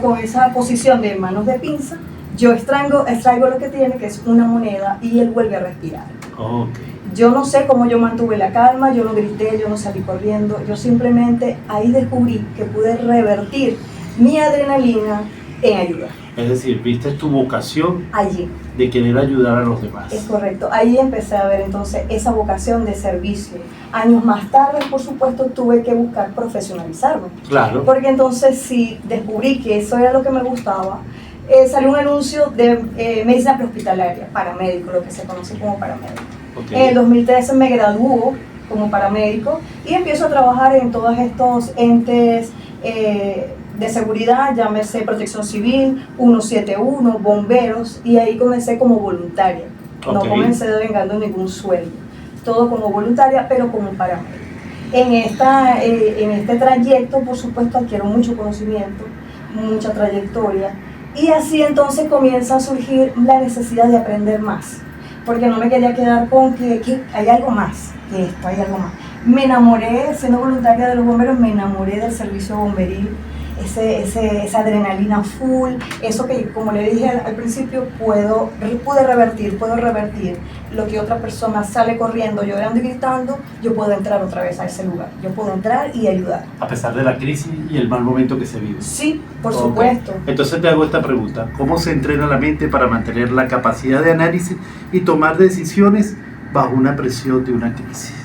Con esa posición de manos de pinza, yo extraigo lo que tiene, que es una moneda, y él vuelve a respirar. Okay. Yo no sé cómo yo mantuve la calma, yo no grité, yo no salí corriendo, yo simplemente ahí descubrí que pude revertir mi adrenalina en ayuda. Es decir, viste tu vocación Allí. de querer ayudar a los demás. Es correcto, ahí empecé a ver entonces esa vocación de servicio. Años más tarde, por supuesto, tuve que buscar profesionalizarme. Claro. Porque entonces sí descubrí que eso era lo que me gustaba. Salió un anuncio de medicina prehospitalaria, paramédico, lo que se conoce como paramédico. Okay. En el 2013 me graduó como paramédico y empiezo a trabajar en todos estos entes de seguridad, llámese Protección Civil, 171, bomberos, y ahí comencé como voluntaria. No comencé devengando ningún sueldo, todo como voluntaria, pero como paramédico. En este trayecto, por supuesto, adquiero mucho conocimiento, mucha trayectoria, y así entonces comienza a surgir la necesidad de aprender más, porque no me quería quedar con que hay algo más que esto, hay algo más. Me enamoré, siendo voluntaria de los bomberos, me enamoré del servicio bomberil, esa adrenalina full, eso que, como le dije al principio, puedo revertir lo que otra persona sale corriendo, llorando y gritando, yo puedo entrar otra vez a ese lugar, yo puedo entrar y ayudar. A pesar de la crisis y el mal momento que se vive. Sí, por supuesto. Entonces te hago esta pregunta: ¿cómo se entrena la mente para mantener la capacidad de análisis y tomar decisiones bajo una presión de una crisis?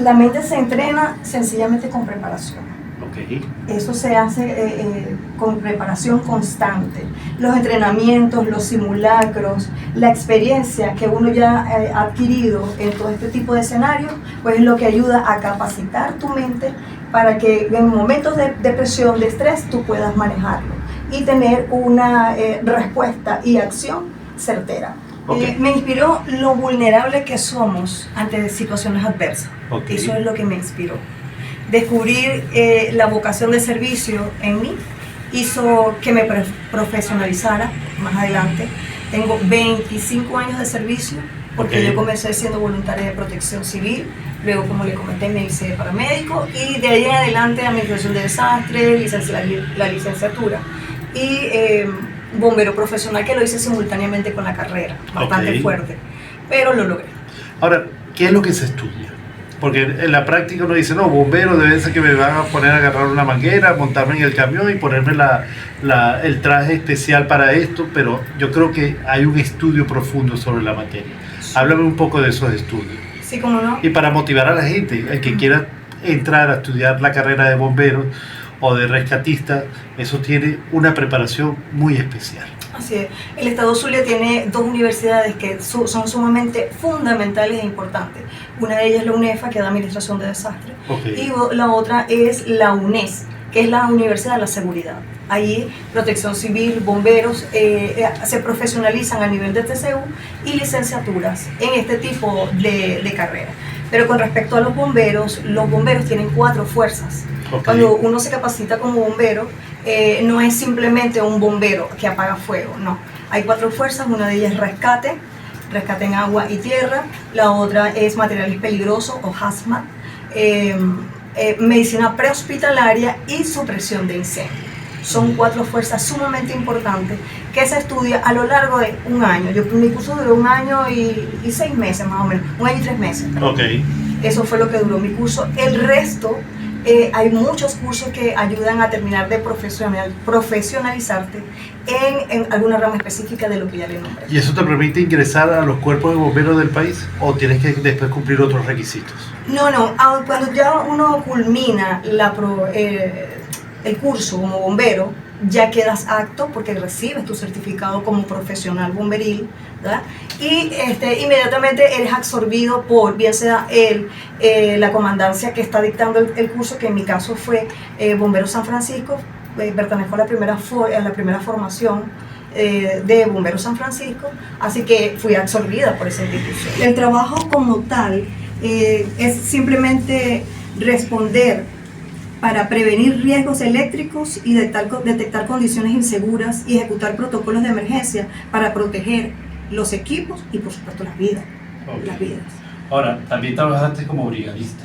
La mente se entrena sencillamente con preparación. Okay. Eso se hace con preparación constante. Los entrenamientos, los simulacros, la experiencia que uno ya ha adquirido en todo este tipo de escenarios, pues es lo que ayuda a capacitar tu mente para que en momentos de presión, de estrés, tú puedas manejarlo y tener una respuesta y acción certera. Okay. Me inspiró lo vulnerable que somos ante situaciones adversas. Okay. Eso es lo que me inspiró. Descubrir la vocación de servicio en mí hizo que me profesionalizara más adelante. Tengo 25 años de servicio, porque yo comencé siendo voluntaria de Protección Civil, luego, como le comenté, me hice de paramédico, y de ahí en adelante administración de desastres, la licenciatura, y bombero profesional, que lo hice simultáneamente con la carrera, bastante fuerte, pero lo logré. Ahora, ¿qué es lo que se estudia? Porque en la práctica uno dice, no, bombero debe ser que me van a poner a agarrar una manguera, montarme en el camión y ponerme el traje especial para esto, pero yo creo que hay un estudio profundo sobre la materia. Sí. Háblame un poco de esos estudios. Sí, cómo no. Y para motivar a la gente, el que quiera entrar a estudiar la carrera de bombero o de rescatista, eso tiene una preparación muy especial. Así es. El Estado Zulia tiene dos universidades que son sumamente fundamentales e importantes. Una de ellas es la UNEFA, que da Administración de Desastres, y la otra es la UNES, que es la Universidad de la Seguridad. Allí Protección Civil, bomberos se profesionalizan a nivel de TCU y licenciaturas en este tipo de carrera. Pero con respecto a los bomberos tienen 4 fuerzas. Cuando uno se capacita como bombero, no es simplemente un bombero que apaga fuego, no. Hay 4 fuerzas, una de ellas es rescate en agua y tierra, la otra es materiales peligrosos o hazmat, medicina prehospitalaria y supresión de incendios. Son 4 fuerzas sumamente importantes que se estudia a lo largo de un año. Mi curso duró 1 año y 6 meses más o menos, 1 año y 3 meses. Eso fue lo que duró mi curso. El resto, hay muchos cursos que ayudan a terminar de profesionalizarte en alguna rama específica de lo que ya le nombré. ¿Y eso te permite ingresar a los cuerpos de bomberos del país o tienes que después cumplir otros requisitos? No, cuando ya uno culmina el curso como bombero, ya quedas apto porque recibes tu certificado como profesional bomberil, ¿verdad? Y inmediatamente eres absorbido por, bien sea la comandancia que está dictando el curso, que en mi caso fue Bomberos San Francisco, pertenezco a la primera formación de Bomberos San Francisco, así que fui absorbida por esa institución. El trabajo como tal es simplemente responder para prevenir riesgos eléctricos y detectar condiciones inseguras y ejecutar protocolos de emergencia para proteger los equipos y, por supuesto, las vidas. Las vidas. Ahora, también trabajaste como brigadista.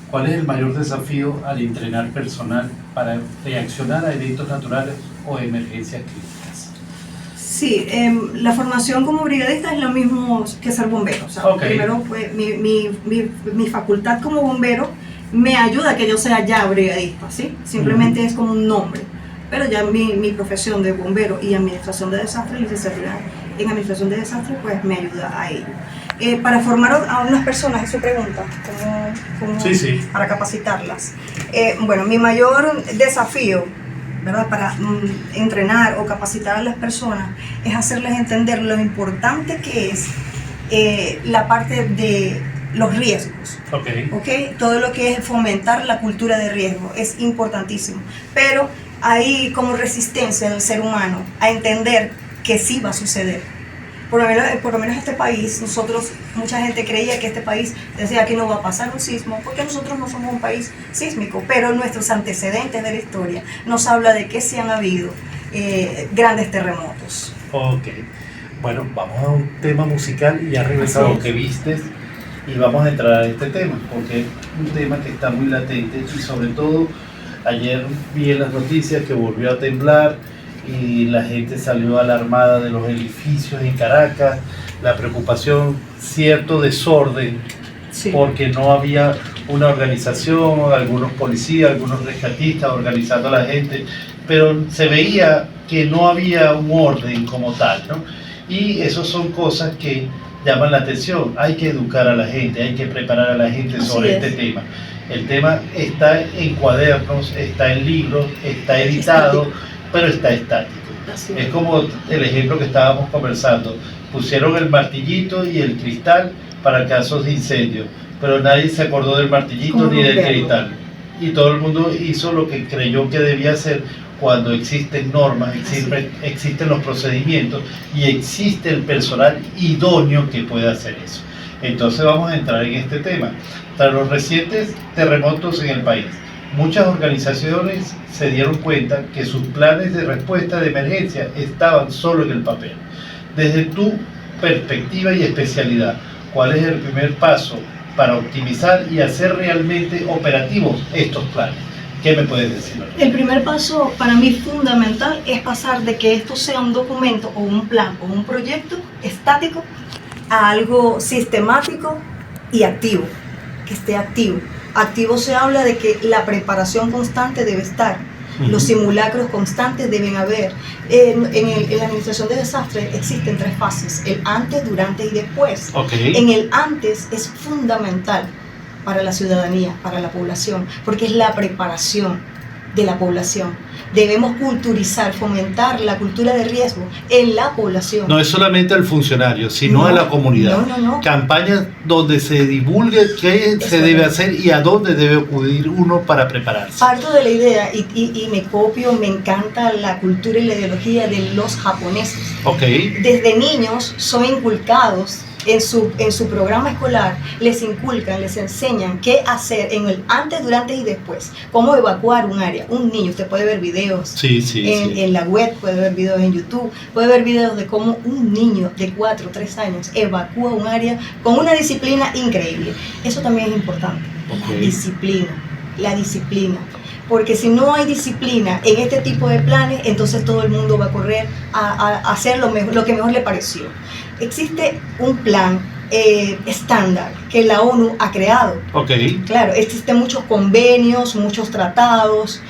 ¿Cuál es el mayor desafío al entrenar personal para reaccionar a eventos naturales o emergencias críticas? Sí, la formación como brigadista es lo mismo que ser bombero. O sea, primero, pues, mi facultad como bombero me ayuda a que yo sea ya brigadista, ¿sí? Simplemente es como un nombre. Pero ya mi profesión de bombero y administración de desastres, licenciatura en administración de desastres, pues me ayuda a ello. Para formar a unas personas, es su pregunta, Sí. para capacitarlas. Bueno, mi mayor desafío, ¿verdad?, para entrenar o capacitar a las personas es hacerles entender lo importante que es la parte de los riesgos. ¿Okay? Todo lo que es fomentar la cultura de riesgo es importantísimo, pero hay como resistencia del ser humano a entender que sí va a suceder. Por lo menos este país, mucha gente creía que este país decía que no va a pasar un sismo, porque nosotros no somos un país sísmico, pero nuestros antecedentes de la historia nos habla de que sí han habido grandes terremotos. Ok, bueno, vamos a un tema musical y ya regresamos que vistes y vamos a entrar a este tema, porque es un tema que está muy latente y sobre todo ayer vi en las noticias que volvió a temblar y la gente salió alarmada de los edificios en Caracas, la preocupación, cierto desorden, porque no había una organización, algunos policías, algunos rescatistas organizando a la gente, pero se veía que no había un orden como tal, ¿no? Y eso son cosas que llaman la atención. Hay que educar a la gente, hay que preparar a la gente sobre este tema. El tema está en cuadernos, está en libros, está editado, pero está estático. Es como el ejemplo que estábamos conversando. Pusieron el martillito y el cristal para casos de incendio, pero nadie se acordó del martillito ni del cristal. Y todo el mundo hizo lo que creyó que debía hacer cuando existen normas, existen los procedimientos y existe el personal idóneo que puede hacer eso. Entonces vamos a entrar en este tema. Tras los recientes terremotos en el país, muchas organizaciones se dieron cuenta que sus planes de respuesta de emergencia estaban solo en el papel. Desde tu perspectiva y especialidad, ¿cuál es el primer paso para optimizar y hacer realmente operativos estos planes? ¿Qué me puedes decir? El primer paso para mí fundamental es pasar de que esto sea un documento o un plan o un proyecto estático a algo sistemático y activo, que esté activo. Activo se habla de que la preparación constante debe estar, los simulacros constantes deben haber. En la administración de desastres existen 3 fases, el antes, durante y después. En el antes es fundamental para la ciudadanía, para la población, porque es la preparación de la población. Debemos culturizar, fomentar la cultura de riesgo en la población. No es solamente al funcionario, sino a la comunidad. No. Campañas donde se divulgue qué se debe hacer y a dónde debe acudir uno para prepararse. Parto de la idea y me encanta la cultura y la ideología de los japoneses. Desde niños son inculcados en su programa escolar, les inculcan, les enseñan qué hacer en el antes, durante y después, cómo evacuar un área. Un niño, usted puede ver videos en la web, puede ver videos en YouTube, puede ver videos de cómo un niño de 4 o 3 años evacúa un área con una disciplina increíble. Eso también es importante, la disciplina. Porque si no hay disciplina en este tipo de planes, entonces todo el mundo va a correr a hacer lo que mejor le pareció. Existe un plan estándar que la ONU ha creado. Claro, existen muchos convenios, muchos tratados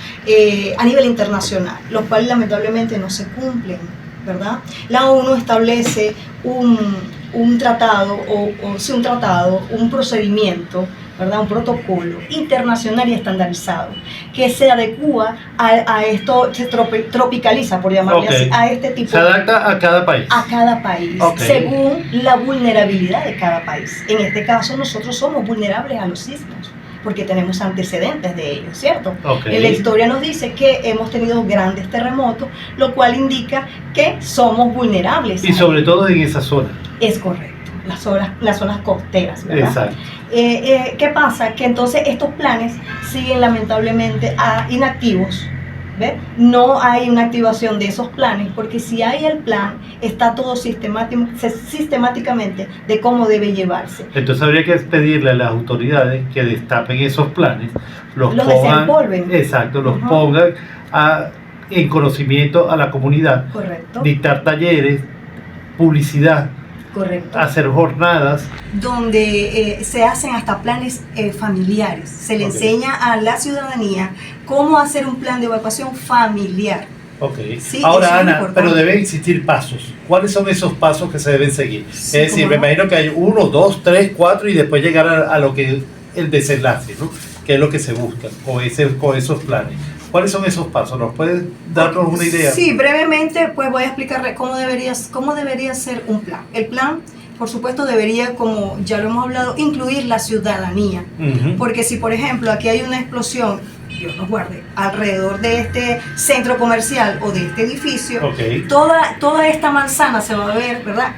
a nivel internacional, los cuales lamentablemente no se cumplen, ¿verdad? La ONU establece un tratado, un procedimiento, ¿verdad? Un protocolo internacional y estandarizado que se adecúa a esto, se tropicaliza, por llamarle así, a este tipo. Se adapta a cada país. A cada país, según la vulnerabilidad de cada país. En este caso, nosotros somos vulnerables a los sismos, porque tenemos antecedentes de ellos, ¿cierto? La historia nos dice que hemos tenido grandes terremotos, lo cual indica que somos vulnerables. Y sobre todo en esa zona. Es correcto. Las zonas costeras, ¿verdad? Exacto. ¿Qué pasa? Que entonces estos planes siguen lamentablemente inactivos, ¿ves? No hay una activación de esos planes, porque si hay el plan, está todo sistemáticamente de cómo debe llevarse. Entonces habría que pedirle a las autoridades que destapen esos planes, los pongan, desempolven. Exacto, los pongan en conocimiento a la comunidad, Correcto. dictar talleres, publicidad, Correcto. hacer jornadas. Donde se hacen hasta planes familiares. Se le Ok. enseña a la ciudadanía cómo hacer un plan de evacuación familiar. Ok. Sí, Ahora, eso es Ana, importante. pero deben existir pasos. ¿Cuáles son esos pasos que se deben seguir? Sí, Es decir, ¿cómo me no? imagino que hay 1, 2, 3, 4 y después llegar a lo que el desenlace, ¿no? Que es lo que se busca con esos planes. ¿Cuáles son esos pasos? ¿Nos puedes darnos una idea? Sí, brevemente, pues voy a explicarle cómo debería ser un plan. El plan, por supuesto, debería, como ya lo hemos hablado, incluir la ciudadanía. Ujú. Porque si, por ejemplo, aquí hay una explosión, Dios nos guarde, alrededor de este centro comercial o de este edificio, Ok. toda esta manzana se va a ver, ¿verdad?,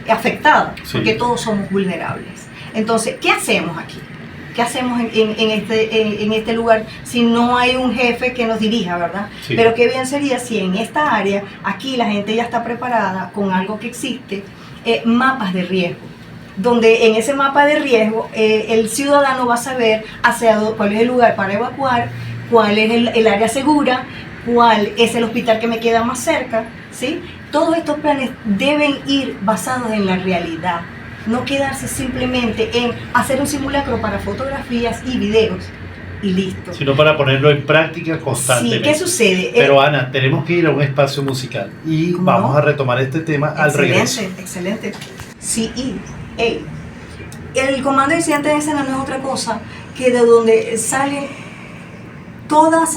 afectada, Sí. porque todos somos vulnerables. Entonces, ¿qué hacemos aquí? ¿Qué hacemos en este lugar si no hay un jefe que nos dirija, verdad? Sí. Pero qué bien sería si en esta área, aquí la gente ya está preparada con algo que existe, mapas de riesgo, donde en ese mapa de riesgo el ciudadano va a saber cuál es el lugar para evacuar, cuál es el área segura, cuál es el hospital que me queda más cerca, ¿sí? Todos estos planes deben ir basados en la realidad, no quedarse simplemente en hacer un simulacro para fotografías y videos y listo. Sino para ponerlo en práctica Sí, constantemente. ¿qué sucede? Pero Ana, tenemos que ir a un espacio musical y ¿Cómo vamos no? a retomar este tema al regreso. Excelente. CEA. El Comando de Incidentes de Escena no es otra cosa que de donde salen todas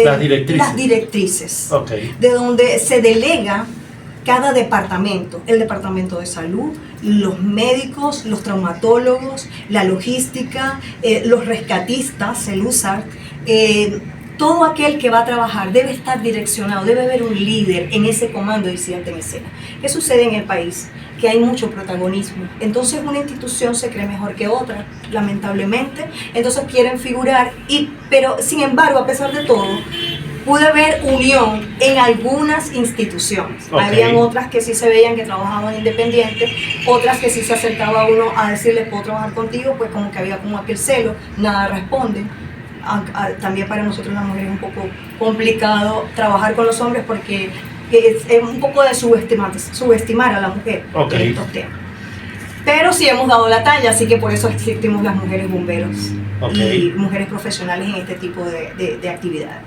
Las directrices. directrices, Ok. de donde se delega cada departamento, el departamento de salud, los médicos, los traumatólogos, la logística, los rescatistas, el USAR, todo aquel que va a trabajar debe estar direccionado, debe haber un líder en ese comando de incidente en escena. ¿Qué sucede en el país? Que hay mucho protagonismo. Entonces una institución se cree mejor que otra, lamentablemente. Entonces quieren figurar, pero sin embargo, a pesar de todo, pude ver unión en algunas instituciones. Ok. Habían otras que sí se veían que trabajaban independientes, otras que sí se acercaba a uno a decirle, ¿puedo trabajar contigo? Pues como que había como aquel celo, nada responden. También para nosotros las mujeres es un poco complicado trabajar con los hombres porque es un poco de subestimar a la mujer Ok. en estos temas. Pero sí hemos dado la talla, así que por eso existimos las mujeres bomberos Ok. y mujeres profesionales en este tipo de actividades.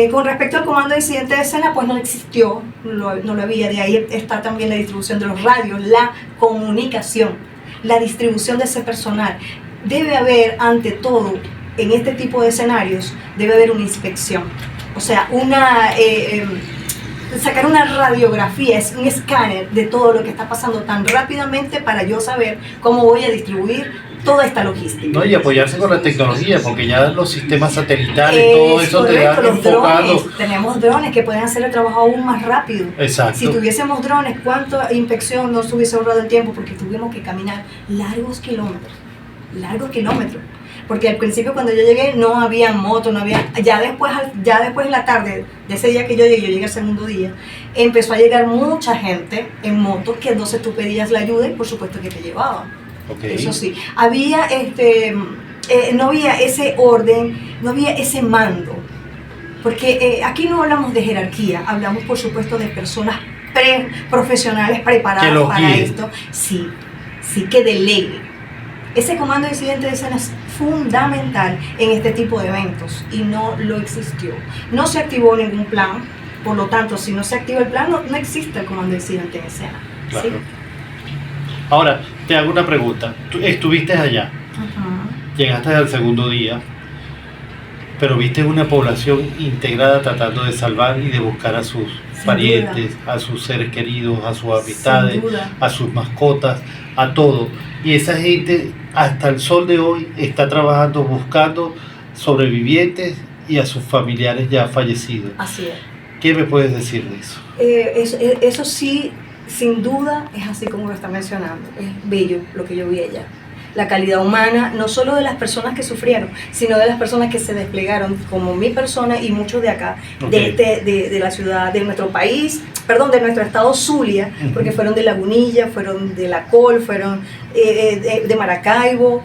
Con respecto al comando de incidente de escena, pues no existió, no lo había. De ahí está también la distribución de los radios, la comunicación, la distribución de ese personal. Debe haber, ante todo, en este tipo de escenarios, debe haber una inspección. O sea, sacar una radiografía, es un escáner de todo lo que está pasando tan rápidamente para yo saber cómo voy a distribuir toda esta logística. No, y apoyarse con la tecnología, porque ya los sistemas satelitales, todo Es eso te correcto, dan los enfocado. drones, tenemos drones que pueden hacer el trabajo aún más rápido. Exacto. Si tuviésemos drones, ¿cuánta inspección nos hubiese ahorrado el tiempo? Porque tuvimos que caminar largos kilómetros, porque al principio cuando yo llegué no había moto, no había, ya después en la tarde de ese día que yo llegué al segundo día, empezó a llegar mucha gente en moto, que entonces tú pedías la ayuda y por supuesto que te llevaban. Ok. Eso sí, había no había ese orden, no había ese mando, porque aquí no hablamos de jerarquía, hablamos por supuesto de personas profesionales preparadas Que lo para guíen. esto, sí, que deleguen. Ese comando de incidentes de escena es fundamental en este tipo de eventos y no lo existió. No se activó ningún plan, por lo tanto, si no se activa el plan, no existe el comando de incidentes en escena. Claro. ¿Sí? Ahora, te hago una pregunta. Tú estuviste allá, Ajá. llegaste al segundo día, pero viste una población integrada tratando de salvar y de buscar a sus Sin parientes, a sus seres queridos, a sus amistades, Sin duda. a sus mascotas, a todo. Y esa gente hasta el sol de hoy está trabajando buscando sobrevivientes y a sus familiares ya fallecidos. Así es. ¿Qué me puedes decir de eso? Eso sí, sin duda, es así como lo está mencionando. Es bello lo que yo vi allá. La calidad humana, no solo de las personas que sufrieron, sino de las personas que se desplegaron, como mi persona y muchos de acá, Ok. de la ciudad, de nuestro país, perdón, de nuestro estado Zulia, porque fueron de Lagunilla, fueron de La Col, fueron de Maracaibo,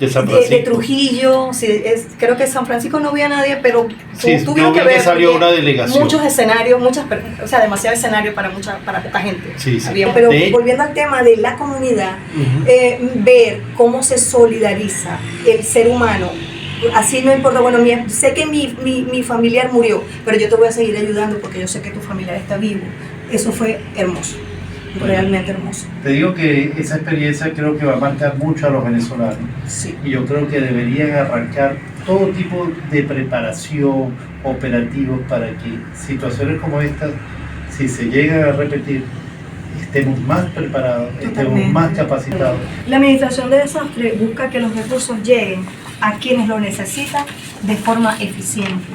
De San Francisco. De Trujillo, sí, creo que San Francisco no había nadie, pero Sí, tuvieron yo vi que salió una delegación. muchos escenarios, o sea, demasiado escenario para poca gente. Sí, sí. Pero volviendo al tema de la comunidad, ver cómo se solidariza el ser humano, así no importa, bueno, sé que mi familiar murió, pero yo te voy a seguir ayudando porque yo sé que tu familiar está vivo. Eso fue hermoso. Realmente hermoso. Te digo que esa experiencia creo que va a marcar mucho a los venezolanos. Sí. Y yo creo que deberían arrancar todo tipo de preparación, operativos, para que situaciones como estas, si se llegan a repetir, estemos más preparados, estemos más capacitados. La administración de desastre busca que los recursos lleguen a quienes lo necesitan de forma eficiente,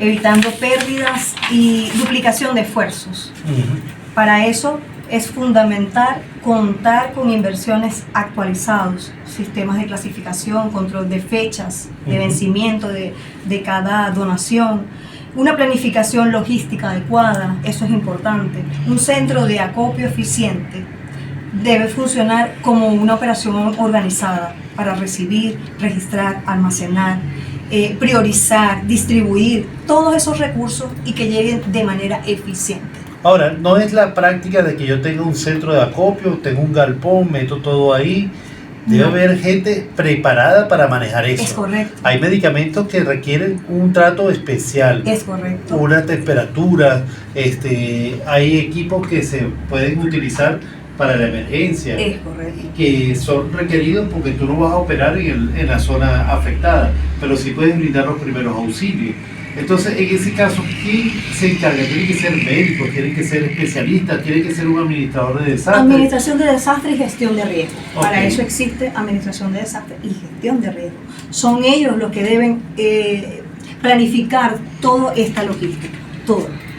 evitando pérdidas y duplicación de esfuerzos. Para eso es fundamental contar con inversiones actualizados, sistemas de clasificación, control de fechas, de vencimiento de cada donación, una planificación logística adecuada, eso es importante, un centro de acopio eficiente debe funcionar como una operación organizada para recibir, registrar, almacenar, priorizar, distribuir todos esos recursos y que lleguen de manera eficiente. Ahora, no es la práctica de que yo tenga un centro de acopio, tengo un galpón, meto todo ahí. Debe haber gente preparada para manejar eso. Es correcto. Hay medicamentos que requieren un trato especial. Es correcto. Una temperatura, hay equipos que se pueden utilizar para la emergencia. Es correcto. Que son requeridos porque tú no vas a operar en la zona afectada, pero sí puedes brindar los primeros auxilios. Entonces, en ese caso, ¿quién se encarga? Tienen que ser médicos, tienen que ser especialistas, tienen que ser un administrador de desastres. Administración de desastre y gestión de riesgo. Okay. Para eso existe administración de desastre y gestión de riesgo. Son ellos los que deben planificar toda esta logística,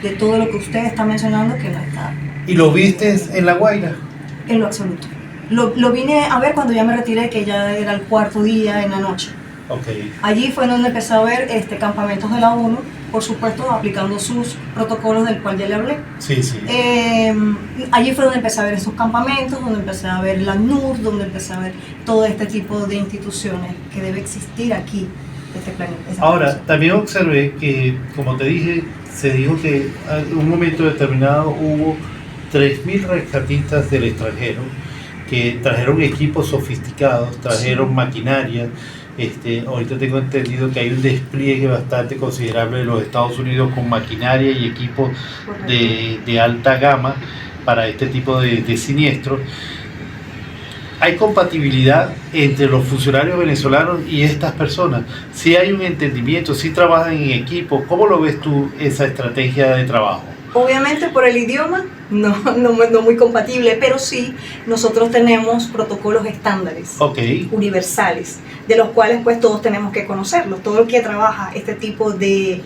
de todo lo que usted está mencionando que no está. ¿Y lo viste en La Guaira? En lo absoluto. Lo vine a ver cuando ya me retiré, que ya era el cuarto día en la noche. Okay. Allí fue donde empecé a ver campamentos de la ONU, por supuesto aplicando sus protocolos del cual ya le hablé. Sí, sí. Allí fue donde empecé a ver esos campamentos, donde empecé a ver la ACNUR, donde empecé a ver todo este tipo de instituciones que debe existir aquí, este planeta. Ahora, también observé que, como te dije, se dijo que en un momento determinado hubo 3.000 rescatistas del extranjero que trajeron equipos sofisticados, trajeron maquinaria. Ahorita tengo entendido que hay un despliegue bastante considerable de los Estados Unidos con maquinaria y equipos de alta gama para este tipo de siniestros. ¿Hay compatibilidad entre los funcionarios venezolanos y estas personas? ¿Sí hay un entendimiento? ¿Sí trabajan en equipo? ¿Cómo lo ves tú esa estrategia de trabajo? Obviamente por el idioma no muy compatible, pero sí nosotros tenemos protocolos estándares, universales, de los cuales pues todos tenemos que conocerlos. Todo el que trabaja este tipo de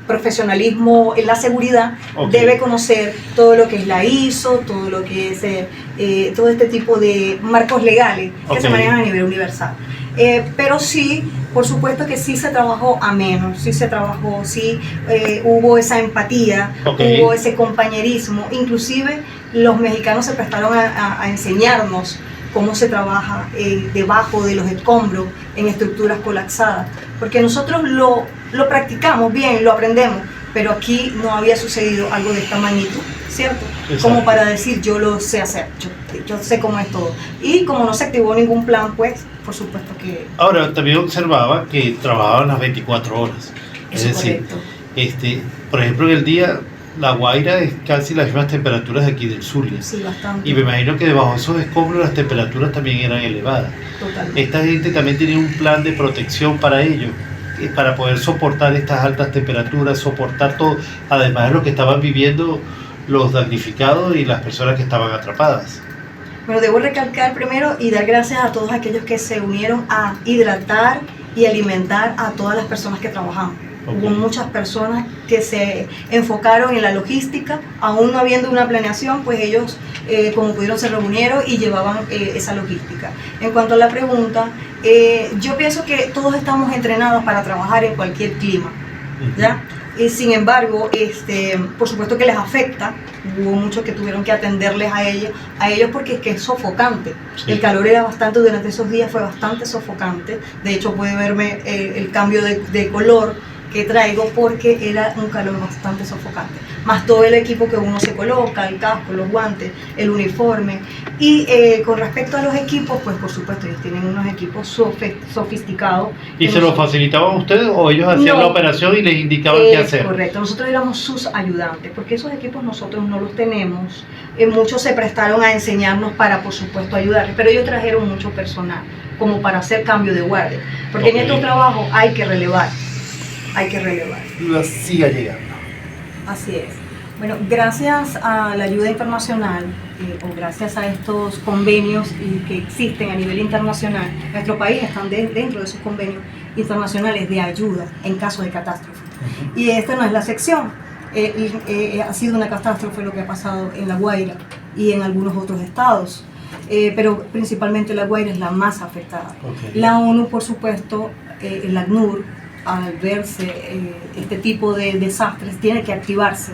profesionalismo en la seguridad debe conocer todo lo que es la ISO, todo lo que es todo este tipo de marcos legales que se manejan a nivel universal. Pero sí, por supuesto que sí se trabajó ameno, hubo esa empatía, hubo ese compañerismo, inclusive los mexicanos se prestaron a enseñarnos cómo se trabaja debajo de los escombros en estructuras colapsadas, porque nosotros lo practicamos bien, lo aprendemos, pero aquí no había sucedido algo de esta magnitud, ¿cierto? Exacto. Como para decir yo lo sé hacer, yo sé cómo es todo. Y como no se activó ningún plan, pues por supuesto que... Ahora, también observaba que trabajaban las 24 horas. Es decir, por ejemplo, en el día, La Guaira es casi las mismas temperaturas de aquí del Zulia. Sí, bastante. Y me imagino que debajo de esos escombros las temperaturas también eran elevadas. Totalmente. Esta gente también tenía un plan de protección para ellos, para poder soportar estas altas temperaturas, soportar todo, además de lo que estaban viviendo los damnificados y las personas que estaban atrapadas. Bueno, debo recalcar primero y dar gracias a todos aquellos que se unieron a hidratar y alimentar a todas las personas que trabajamos. Hubo muchas personas que se enfocaron en la logística, aún no habiendo una planeación, pues ellos como pudieron se reunieron y llevaban esa logística. En cuanto a la pregunta, yo pienso que todos estamos entrenados para trabajar en cualquier clima, ¿ya? Y sin embargo, por supuesto que les afecta. Hubo muchos que tuvieron que atenderles a ellos porque es que es sofocante. Sí. El calor era bastante, durante esos días fue bastante sofocante. De hecho, puede verme el cambio de color que traigo porque era un calor bastante sofocante. Más todo el equipo que uno se coloca, el casco, los guantes, el uniforme. Y con respecto a los equipos, pues por supuesto ellos tienen unos equipos sofisticados. ¿Y se los facilitaban ustedes o ellos hacían la operación y les indicaban qué hacer? Correcto, nosotros éramos sus ayudantes, porque esos equipos nosotros no los tenemos. Muchos se prestaron a enseñarnos para, por supuesto, ayudarles, pero ellos trajeron mucho personal, como para hacer cambio de guardia. Porque en estos trabajos hay que relevar. Hay que relevar. Siga llegando. Así es. Bueno, gracias a la ayuda internacional o gracias a estos convenios que existen a nivel internacional, nuestro país está dentro de esos convenios internacionales de ayuda en caso de catástrofe. Y esta no es la excepción. Ha sido una catástrofe lo que ha pasado en La Guaira y en algunos otros estados. Pero principalmente La Guaira es la más afectada. La ONU, por supuesto, el ACNUR, al verse este tipo de desastres, tiene que activarse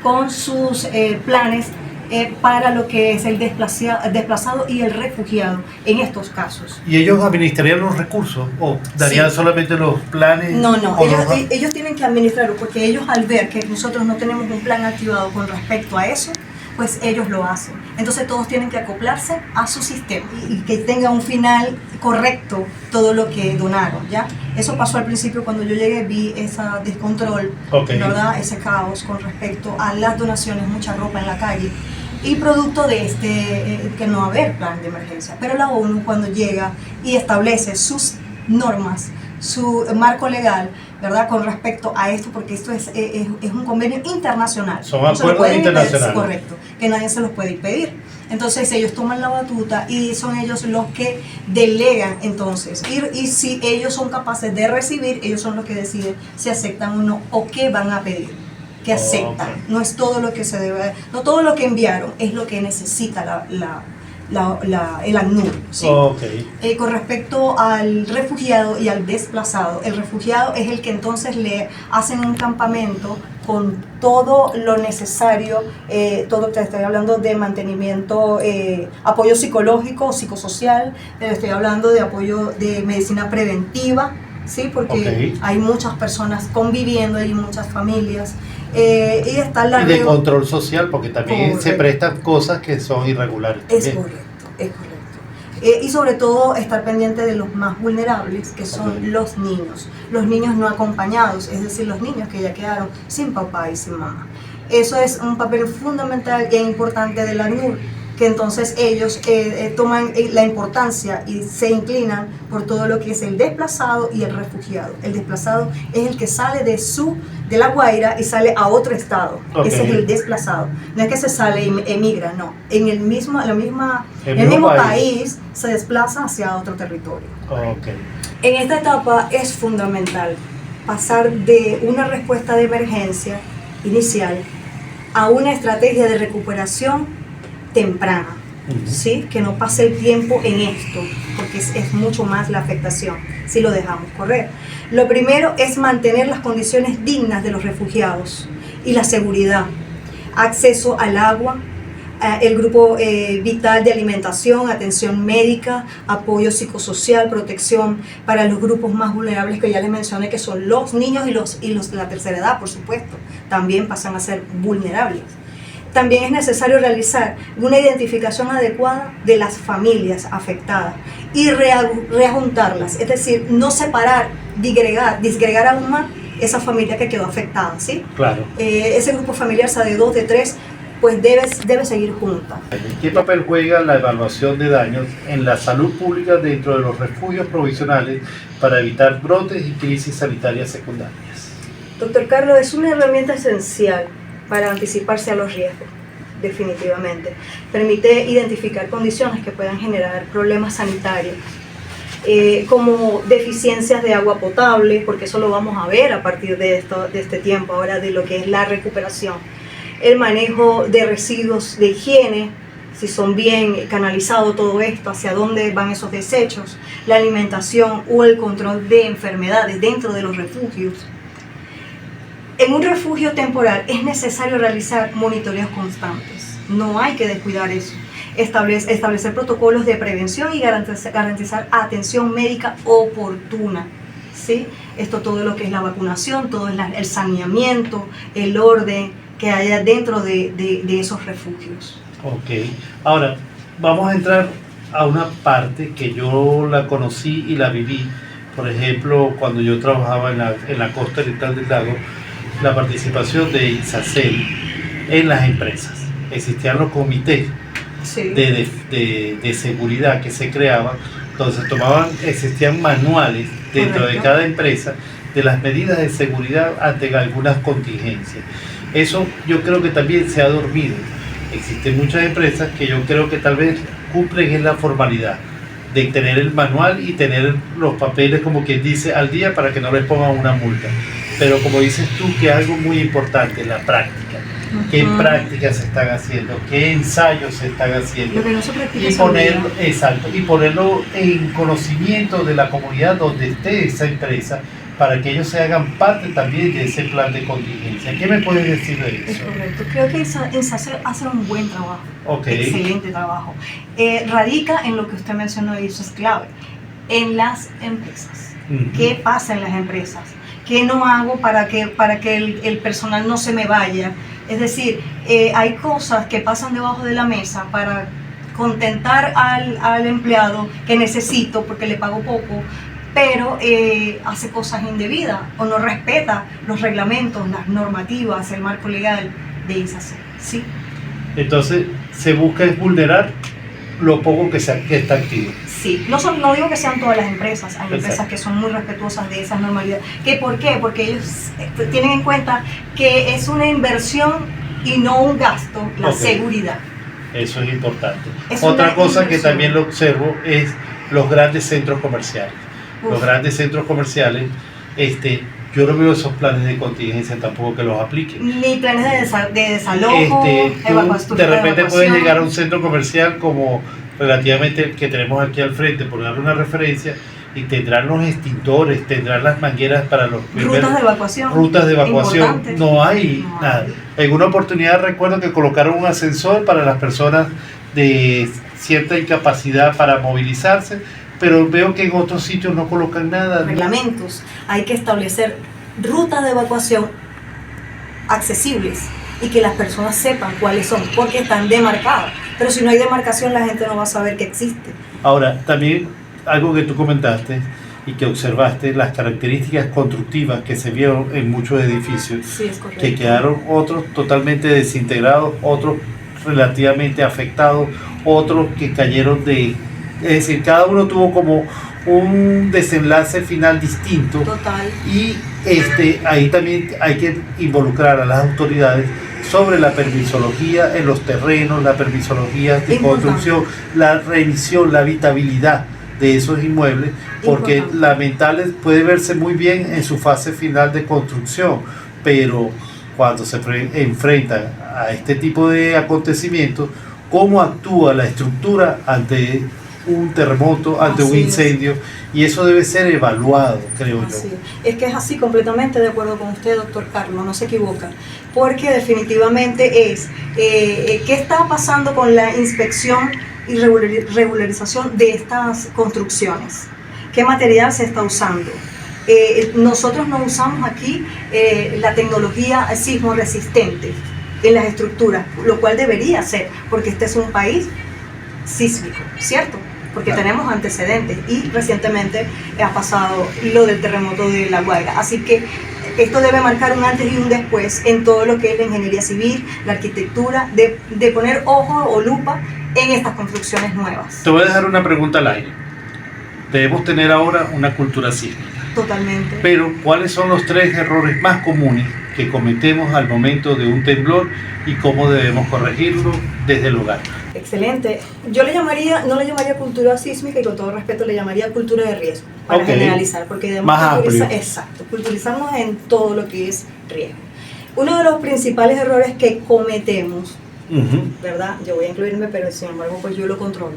con sus planes para lo que es el desplazado y el refugiado en estos casos. ¿Y ellos administrarían los recursos o darían solamente los planes? No, ellos tienen que administrarlo porque ellos al ver que nosotros no tenemos un plan activado con respecto a eso, pues ellos lo hacen. Entonces todos tienen que acoplarse a su sistema y que tenga un final correcto todo lo que donaron, ¿ya? Eso pasó al principio cuando yo llegué, vi ese descontrol, ¿verdad? Ese caos con respecto a las donaciones, mucha ropa en la calle y producto de que no haber plan de emergencia. Pero la ONU cuando llega y establece sus normas, su marco legal, ¿verdad? Con respecto a esto, porque esto es un convenio internacional. Son acuerdos internacionales. Correcto, que nadie se los puede impedir. Entonces ellos toman la batuta y son ellos los que delegan entonces. Y si ellos son capaces de recibir, ellos son los que deciden si aceptan o no, o qué van a pedir, que aceptan. No es todo lo que se debe, no todo lo que enviaron es lo que necesita el ACNUR, ¿sí? Con respecto al refugiado y al desplazado, el refugiado es el que entonces le hacen un campamento con todo lo necesario, todo te estoy hablando de mantenimiento, apoyo psicológico, psicosocial, te estoy hablando de apoyo de medicina preventiva, ¿sí? Porque hay muchas personas conviviendo, hay muchas familias. Y de control social, porque también se prestan cosas que son irregulares. Es correcto. Y sobre todo estar pendiente de los más vulnerables, que son los niños no acompañados, es decir, los niños que ya quedaron sin papá y sin mamá. Eso es un papel fundamental e importante de la ACNUR, que entonces ellos toman la importancia y se inclinan por todo lo que es el desplazado y el refugiado. El desplazado es el que sale de La Guaira y sale a otro estado. Ese es el desplazado. No es que se sale y emigra, no. En el mismo país se desplaza hacia otro territorio. En esta etapa es fundamental pasar de una respuesta de emergencia inicial a una estrategia de recuperación temprana, ¿sí? Que no pase el tiempo en esto, porque es mucho más la afectación si lo dejamos correr. Lo primero es mantener las condiciones dignas de los refugiados y la seguridad, acceso al agua, el grupo vital de alimentación, atención médica, apoyo psicosocial, protección para los grupos más vulnerables que ya les mencioné, que son los niños y los de la tercera edad, por supuesto, también pasan a ser vulnerables. También es necesario realizar una identificación adecuada de las familias afectadas y reajuntarlas, es decir, no separar, disgregar aún más esa familia que quedó afectada, ¿sí? Claro. Ese grupo familiar, sea de 2, de 3, pues debe seguir junta. ¿Qué papel juega la evaluación de daños en la salud pública dentro de los refugios provisionales para evitar brotes y crisis sanitarias secundarias? Doctor Carlos, es una herramienta esencial para anticiparse a los riesgos, definitivamente. Permite identificar condiciones que puedan generar problemas sanitarios, como deficiencias de agua potable, porque eso lo vamos a ver a partir de este tiempo ahora de lo que es la recuperación. El manejo de residuos de higiene, si son bien canalizados todo esto, hacia dónde van esos desechos, la alimentación o el control de enfermedades dentro de los refugios. En un refugio temporal es necesario realizar monitoreos constantes. No hay que descuidar eso. Establecer protocolos de prevención y garantizar atención médica oportuna. ¿Sí? Esto todo lo que es la vacunación, todo el saneamiento, el orden que haya dentro de esos refugios. Ok. Ahora, vamos a entrar a una parte que yo la conocí y la viví. Por ejemplo, cuando yo trabajaba en la costa oriental del lago, la participación de ISACEL en las empresas. Existían los comités Sí. de seguridad que se creaban, entonces existían manuales dentro de cada empresa de las medidas de seguridad ante algunas contingencias. Eso yo creo que también se ha dormido. Existen muchas empresas que yo creo que tal vez cumplen en la formalidad de tener el manual y tener los papeles, como quien dice, al día para que no les pongan una multa. Pero como dices tú, que es algo muy importante, la práctica. ¿Qué prácticas se están haciendo? ¿Qué ensayos se están haciendo? Lo que no se practica Y ponerlo, exacto, y ponerlo en conocimiento de la comunidad donde esté esa empresa, para que ellos se hagan parte también de ese plan de contingencia. ¿Qué me puedes decir de Es eso? correcto. Creo que ISACEL hace un buen trabajo. Ok. Excelente trabajo. Radica en lo que usted mencionó y eso es clave. En las empresas. ¿Qué pasa en las empresas? ¿Qué no hago para que el personal no se me vaya? Es decir, hay cosas que pasan debajo de la mesa para contentar al empleado que necesito porque le pago poco, pero hace cosas indebidas o no respeta los reglamentos, las normativas, el marco legal de ISACEL. ¿Sí? Entonces, se busca es vulnerar lo poco que está activo. Sí, no digo que sean todas las empresas, hay Exacto. empresas que son muy respetuosas de esas normalidades. ¿Por qué? Porque ellos tienen en cuenta que es una inversión y no un gasto, la seguridad. Eso es importante. Es Otra una cosa que inversión. también lo observo es los grandes centros comerciales. Uf. Los grandes centros comerciales, yo no veo esos planes de contingencia tampoco que los apliquen. Ni planes de desalojo, Tú de repente puedes llegar a un centro comercial como relativamente el que tenemos aquí al frente, por darle una referencia, y tendrán los extintores, tendrán las mangueras para los rutas de evacuación. rutas de evacuación. Importantes. No hay No nada. hay. En una oportunidad recuerdo que colocaron un ascensor para las personas de cierta incapacidad para movilizarse, pero veo que en otros sitios no colocan nada. Reglamentos. Hay que establecer rutas de evacuación accesibles y que las personas sepan cuáles son, porque están demarcadas. Pero si no hay demarcación, la gente no va a saber que existe. Ahora, también algo que tú comentaste y que observaste, las características constructivas que se vieron en muchos edificios, Sí, es correcto. que quedaron otros totalmente desintegrados, otros relativamente afectados, otros que cayeron es decir, cada uno tuvo como un desenlace final distinto. Total. Y ahí también hay que involucrar a las autoridades sobre la permisología en los terrenos, la permisología de construcción, la revisión, la habitabilidad de esos inmuebles, porque lamentable puede verse muy bien en su fase final de construcción, pero cuando se enfrentan a este tipo de acontecimientos, ¿cómo actúa la estructura ante un terremoto, ante un incendio? Y eso debe ser evaluado, creo yo. Es que es así, completamente de acuerdo con usted, doctor Carlos, no se equivoca, porque definitivamente ¿qué está pasando con la inspección y regularización de estas construcciones? ¿Qué material se está usando? Nosotros no usamos aquí la tecnología sismo resistente en las estructuras, lo cual debería ser, porque este es un país sísmico, ¿cierto? Porque tenemos antecedentes y recientemente ha pasado lo del terremoto de La Guaira. Así que esto debe marcar un antes y un después en todo lo que es la ingeniería civil, la arquitectura, de poner ojo o lupa en estas construcciones nuevas. Te voy a dejar una pregunta al aire. Debemos tener ahora una cultura sísmica. Totalmente. Pero, ¿cuáles son los 3 errores más comunes que cometemos al momento de un temblor y cómo debemos corregirlo desde el hogar? Excelente. Yo no le llamaría cultura sísmica y con todo respeto le llamaría cultura de riesgo, para generalizar, porque debemos culturizarnos en todo lo que es riesgo. Uno de los principales errores que cometemos, ¿verdad? Yo voy a incluirme, pero sin embargo pues yo lo controlo,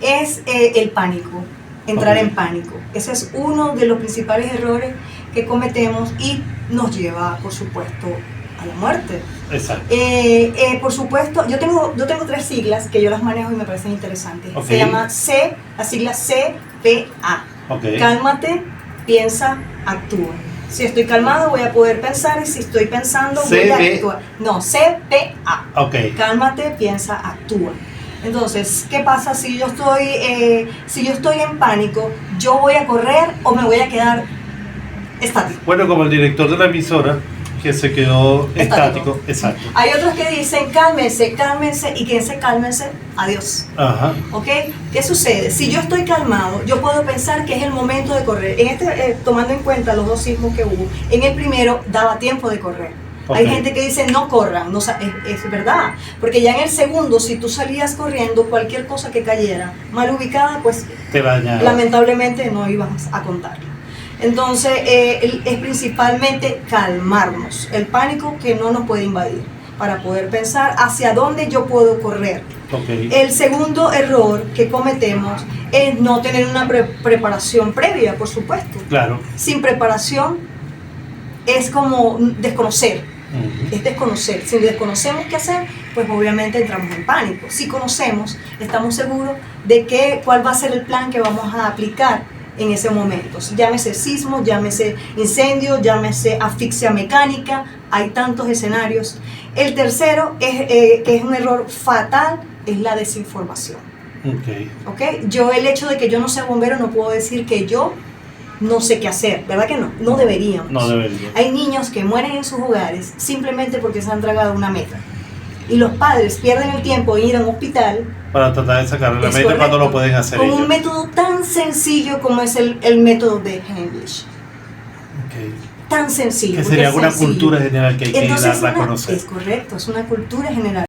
es el pánico, entrar en pánico. Ese es uno de los principales errores que cometemos y nos lleva, por supuesto, a la muerte. Exacto. Por supuesto, yo tengo 3 siglas que yo las manejo y me parecen interesantes. Ok. Se llama la sigla CPA. Ok. Cálmate, piensa, actúa. Si estoy calmado voy a poder pensar y si estoy pensando voy a actuar. No, CPA. Ok. Cálmate, piensa, actúa. Entonces, ¿qué pasa si yo estoy en pánico? ¿Yo voy a correr o me voy a quedar estático? Bueno, como el director de la emisora que se quedó estático. Exacto. Hay otros que dicen cálmense, cálmense y que se cálmense, adiós. Ajá. ¿Ok? ¿Qué sucede? Si yo estoy calmado, yo puedo pensar que es el momento de correr. Tomando en cuenta los 2 sismos que hubo, en el primero daba tiempo de correr. Ok. Hay gente que dice no corran, no, es verdad, porque ya en el segundo, si tú salías corriendo, cualquier cosa que cayera mal ubicada, pues Te dañaba. lamentablemente no ibas a contarlo. Entonces es principalmente calmarnos, el pánico que no nos puede invadir, para poder pensar hacia dónde yo puedo correr. Ok. El segundo error que cometemos es no tener una preparación previa, por supuesto. Claro. Sin preparación es como desconocer. Ujú. Es desconocer. Si desconocemos qué hacer, pues obviamente entramos en pánico. Si conocemos, estamos seguros de cuál va a ser el plan que vamos a aplicar en ese momento. Llámese sismo, llámese incendio, llámese asfixia mecánica, hay tantos escenarios. El tercero, que es un error fatal, es la desinformación. Ok. ¿Okay? El hecho de que yo no sea bombero no puedo decir que yo no sé qué hacer, ¿verdad que no? No deberíamos. No debería. Hay niños que mueren en sus hogares simplemente porque se han tragado una meta. Y los padres pierden el tiempo en ir a un hospital Para tratar de sacarle la es mente cuando correcto, lo pueden hacer con ellos. un método tan sencillo como es el método de Heimlich. Ok. Tan sencillo. Que porque sería es una sencillo. cultura general que hay que Entonces, darla a conocer. es correcto, es una cultura general.